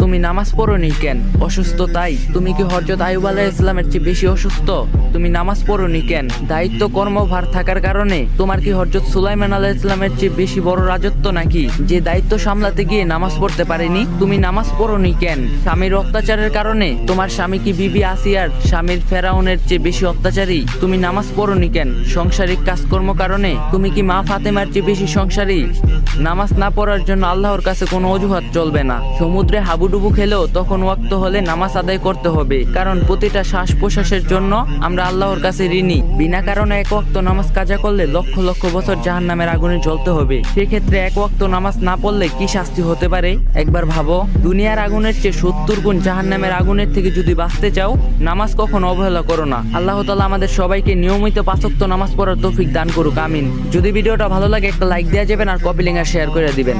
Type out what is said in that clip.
তুমি নামাজ পড়োনি কেন? অসুস্থ তাই? তুমি কি হযরত আইয়ুব আলাইহিস সালামের চেয়ে বেশি অসুস্থ? তুমি নামাজ পড়োনি কেন? দায়িত্ব কর্মভার থাকার কারণে? তোমার কি হযরত সুলাইমান আলাইহিস সালামের চেয়ে বেশি বড় রাজত্ব নাকি, যে দায়িত্ব সামলাতে গিয়ে নামাজ পড়তে পারেনি? তুমি নামাজ পড়োনি কেন? স্বামীর অত্যাচারের কারণে? তোমার স্বামী কি বিবি আসিয়ার স্বামীর ফেরাউনের চেয়ে বেশি অত্যাচারী? তুমি নামাজ পড়োনি কেন? সাংসারিক কাজকর্ম কারণে? তুমি কি মা ফাতেমার চেয়ে বেশি সংসারী? নামাজ না পড়ার জন্য আল্লাহর কাছে কোনো অজুহাত চলবে না। সমুদ্রে হাবুডুবু খেলেও তখন ওয়াক্ত হলে নামাজ আদায় করতে হবে, কারণ প্রতিটা শ্বাস প্রশ্বাসের জন্য আমরা আল্লাহর কাছে ঋণী। বিনা কারণে এক ওয়াক্ত নামাজ কাজা করলে লক্ষ লক্ষ বছর জাহান্নামের আগুনে জ্বলতে হবে। সেক্ষেত্রে এক ওয়াক্ত নামাজ না পড়লে কি শাস্তি হতে পারে একবার ভাবো। দুনিয়ার আগুনের চেয়ে 70 গুণ জাহান্নামের আগুনের থেকে যদি বাঁচতে চাও, নামাজ কখনো অবহেলা করো না। আল্লাহ তাআলা আমাদের সবাইকে নিয়মিত 5 ওয়াক্ত নামাজ পড়ার তৌফিক দান করুক, আমিন। যদি ভিডিওটা ভালো লাগে একটা লাইক দেওয়া যাবেন, আর কপি লিংক আর শেয়ার করে দিবেন।